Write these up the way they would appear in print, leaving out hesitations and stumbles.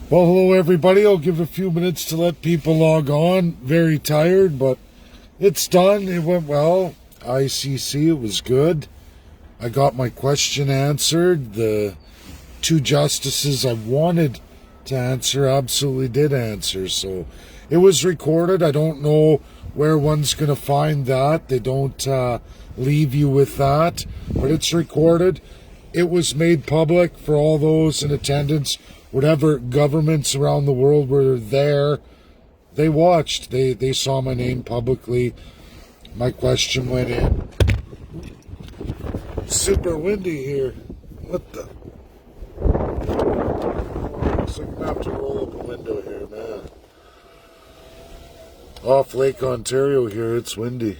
Well, hello everybody. I'll give a few minutes to let people log on. Very tired, but it's done. It went well. ICC, it was good. I got my question answered. The two justices I wanted to answer absolutely did answer. So it was recorded. I don't know where one's going to find that. They don't leave you with that, but it's recorded. It was made public for all those in attendance. Whatever governments around the world were there, they watched. They saw my name publicly. My question went in. Super windy here. What the? Looks like I'm going to have to roll up a window here, man. Off Lake Ontario here, it's windy.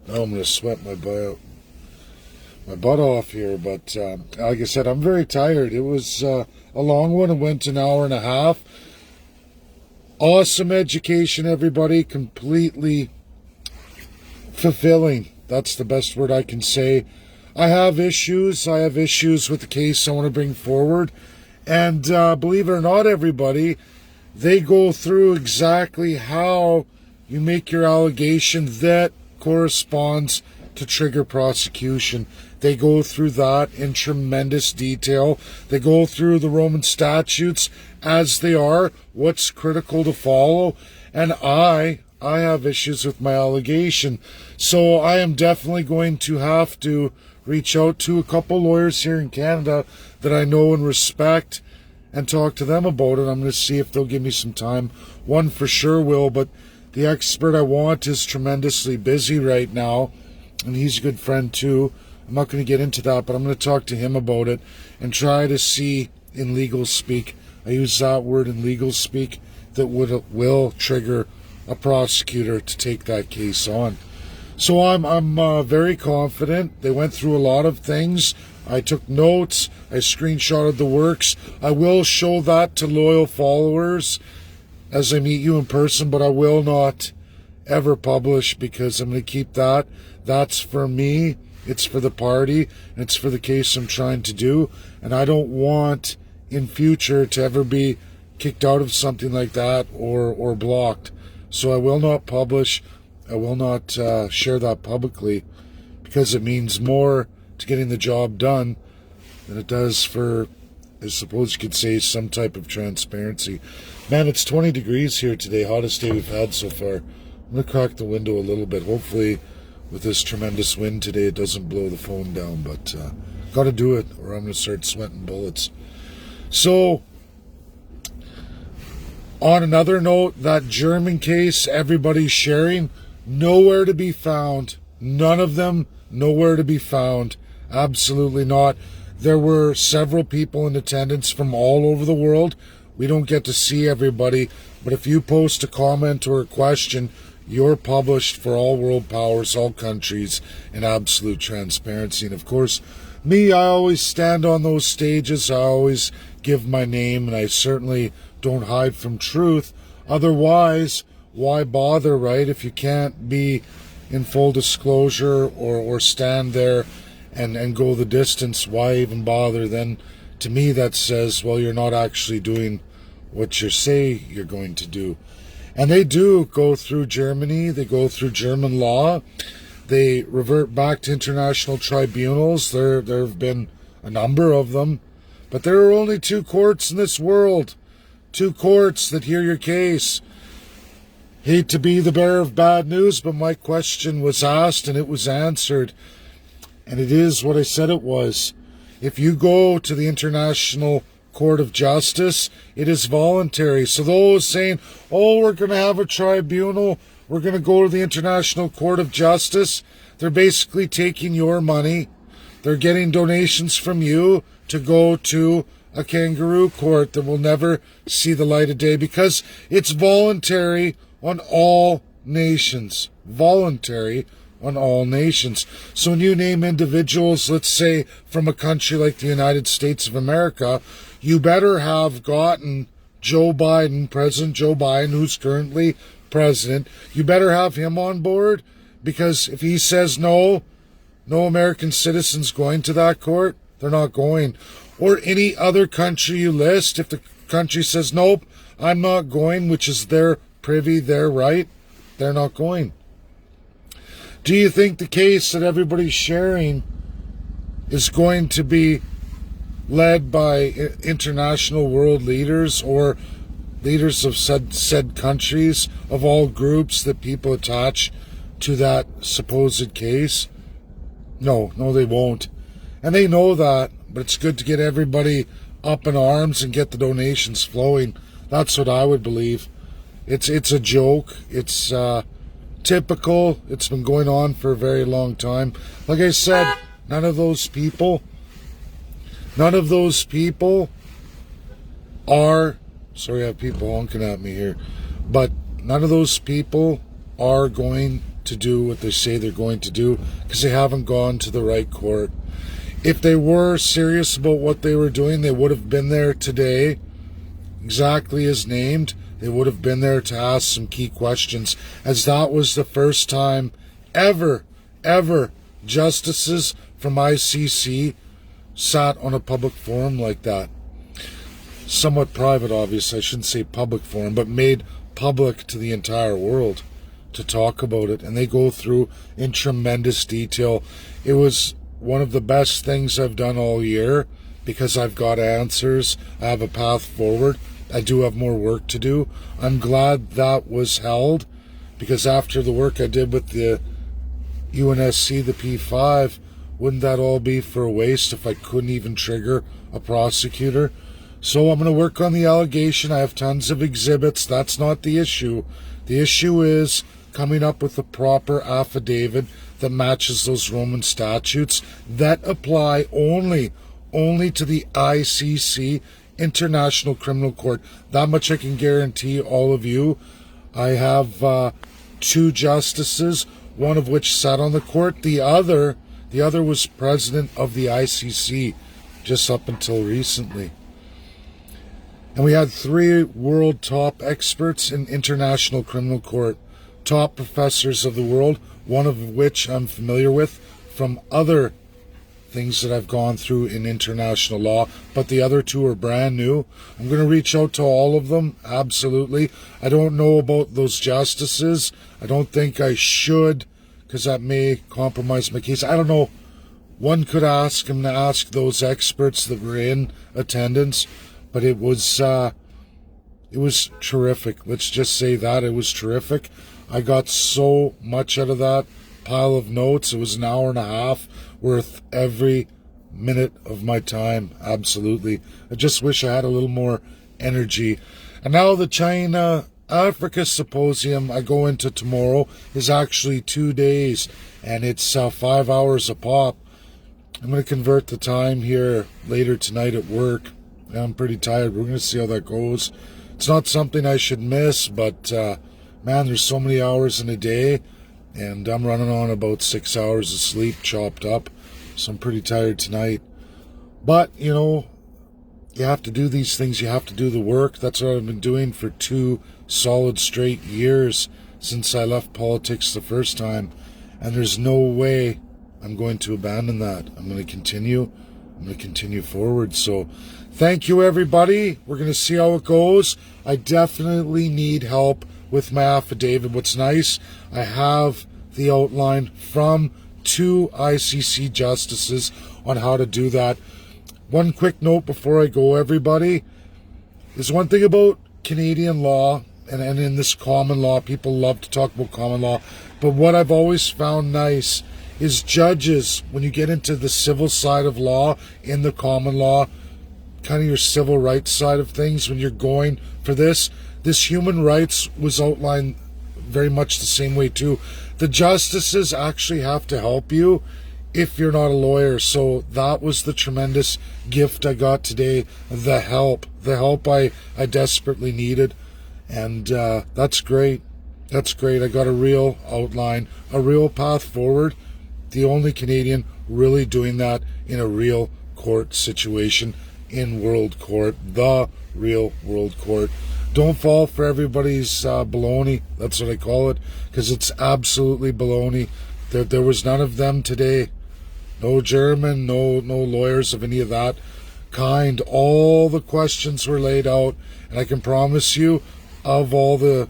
Now I'm going to sweat my butt off here, but like I said, I'm very tired. It was a long one. It went an hour and a half. Awesome education, everybody. Completely fulfilling. That's the best word I can say. I have issues. I have issues with the case I want to bring forward. And believe it or not, everybody, they go through exactly how you make your allegation that corresponds to trigger prosecution. They go through that in tremendous detail. They go through the Roman statutes as they are, what's critical to follow, and I have issues with my allegation. So I am definitely going to have to reach out to a couple lawyers here in Canada that I know and respect and talk to them about it. I'm going to see if they'll give me some time. One for sure will, but the expert I want is tremendously busy right now, and he's a good friend too. I'm not going to get into that, but I'm going to talk to him about it and try to see in legal speak, I use that word in legal speak, that will trigger a prosecutor to take that case on. So I'm very confident. They went through a lot of things. I took notes. I screenshotted the works. I will show that to loyal followers as I meet you in person, but I will not ever publish because I'm going to keep that. That's for me. It's for the party, and it's for the case I'm trying to do, and I don't want in future to ever be kicked out of something like that or blocked. So I will not publish. I will not share that publicly because it means more to getting the job done than it does for, I suppose you could say, some type of transparency. Man, it's 20 degrees here today, hottest day we've had so far. I'm going to crack the window a little bit. Hopefully with this tremendous wind today, it doesn't blow the phone down, but got to do it or I'm going to start sweating bullets. So, on another note, that German case, everybody's sharing, nowhere to be found. None of them, nowhere to be found. Absolutely not. There were several people in attendance from all over the world. We don't get to see everybody, but if you post a comment or a question, you're published for all world powers, all countries, in absolute transparency. And of course, me, I always stand on those stages. I always give my name, and I certainly don't hide from truth. Otherwise, why bother, right? If you can't be in full disclosure or stand there and go the distance, why even bother? Then to me, that says, well, you're not actually doing what you say you're going to do. And they do go through Germany. They go through German law. They revert back to international tribunals. There have been a number of them. But there are only two courts in this world. Two courts that hear your case. Hate to be the bearer of bad news, but my question was asked and it was answered. And it is what I said it was. If you go to the International Court of Justice, it is voluntary. So those saying, oh, we're going to have a tribunal, we're going to go to the International Court of Justice, they're basically taking your money. They're getting donations from you to go to a kangaroo court that will never see the light of day because it's voluntary on all nations. Voluntary on all nations. So when you name individuals, let's say from a country like the United States of America, you better have gotten Joe Biden, President Joe Biden, who's currently president, you better have him on board, because if he says no American citizens going to that court, they're not going. Or any other country you list, if the country says, nope, I'm not going, which is their privy, their right, they're not going. Do you think the case that everybody's sharing is going to be led by international world leaders or leaders of said countries, of all groups that people attach to that supposed case? No, they won't. And they know that, but it's good to get everybody up in arms and get the donations flowing. That's what I would believe. It's a joke. It's typical. It's been going on for a very long time. Like I said, none of those people are, sorry, I have people honking at me here, but none of those people are going to do what they say they're going to do because they haven't gone to the right court. If they were serious about what they were doing, they would have been there today, exactly as named. They would have been there to ask some key questions, as that was the first time ever justices from ICC sat on a public forum like that. Somewhat private, obviously, I shouldn't say public forum, but made public to the entire world to talk about it. And they go through in tremendous detail. It was one of the best things I've done all year because I've got answers. I have a path forward. I do have more work to do. I'm glad that was held because after the work I did with the UNSC, the P5, wouldn't that all be for a waste if I couldn't even trigger a prosecutor? So I'm going to work on the allegation. I have tons of exhibits. That's not the issue. The issue is coming up with a proper affidavit that matches those Roman statutes that apply only to the ICC, International Criminal Court. That much I can guarantee all of you. I have 2 justices, one of which sat on the court. The other was president of the ICC just up until recently. And we had 3 world top experts in International Criminal Court, top professors of the world, one of which I'm familiar with from other things that I've gone through in international law, but the other 2 are brand new. I'm going to reach out to all of them, absolutely. I don't know about those justices. I don't think I should, because that may compromise my case. I don't know. One could ask him to ask those experts that were in attendance, but it was terrific. Let's just say that it was terrific. I got so much out of that pile of notes. It was an hour and a half worth every minute of my time. Absolutely. I just wish I had a little more energy. And now the China Africa Symposium I go into tomorrow is actually 2 days, and it's 5 hours a pop. I'm going to convert the time here later tonight at work. I'm pretty tired. We're going to see how that goes. It's not something I should miss, but man, there's so many hours in a day, and I'm running on about 6 hours of sleep chopped up, so I'm pretty tired tonight. But, you know, you have to do these things. You have to do the work. That's what I've been doing for 2 solid straight years since I left politics the first time, and there's no way I'm going to abandon that. I'm going to continue. I'm going to continue forward. So thank you, everybody. We're going to see how it goes. I definitely need help with my affidavit. What's nice, I have the outline from 2 ICC justices on how to do that. One quick note before I go, everybody. There's one thing about Canadian law, and in this common law, people love to talk about common law, but what I've always found nice is judges, when you get into the civil side of law, in the common law, kind of your civil rights side of things, when you're going for this human rights was outlined very much the same way too. The justices actually have to help you if you're not a lawyer. So that was the tremendous gift I got today, the help I desperately needed. And that's great. That's great. I got a real outline, a real path forward. The only Canadian really doing that in a real court situation, in world court, the real world court. Don't fall for everybody's baloney. That's what I call it, because it's absolutely baloney. There was none of them today. No German, no lawyers of any of that. kind. All the questions were laid out, and I can promise you, of all the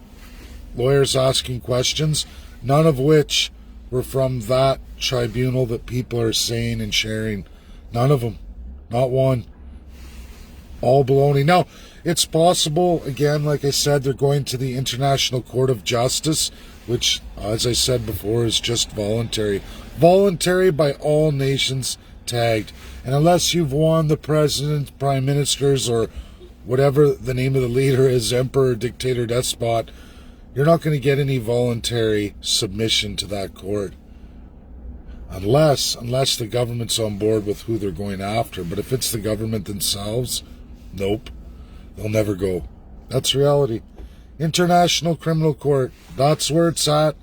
lawyers asking questions, none of which were from that tribunal that people are saying and sharing. None of them. Not one. All baloney. Now, it's possible, again, like I said, they're going to the International Court of Justice, which, as I said before, is just voluntary. Voluntary by all nations tagged. And unless you've won the president, prime ministers, or whatever the name of the leader is, emperor, dictator, despot, you're not going to get any voluntary submission to that court. Unless the government's on board with who they're going after. But if it's the government themselves, nope. They'll never go. That's reality. International Criminal Court. That's where it's at.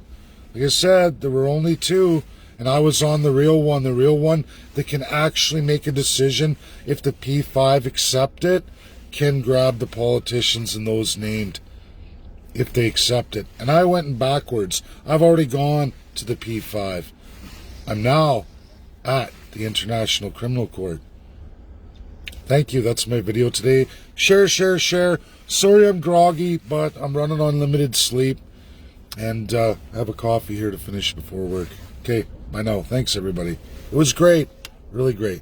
Like I said, there were only two, and I was on the real one. The real one that can actually make a decision if the P5 accept it, can grab the politicians and those named if they accept it. And I went in backwards. I've already gone to the P5. I'm now at the International Criminal Court. Thank you. That's my video today. Share, share, share. Sorry I'm groggy, but I'm running on limited sleep. And I have a coffee here to finish before work. Okay, bye now. Thanks, everybody. It was great. Really great.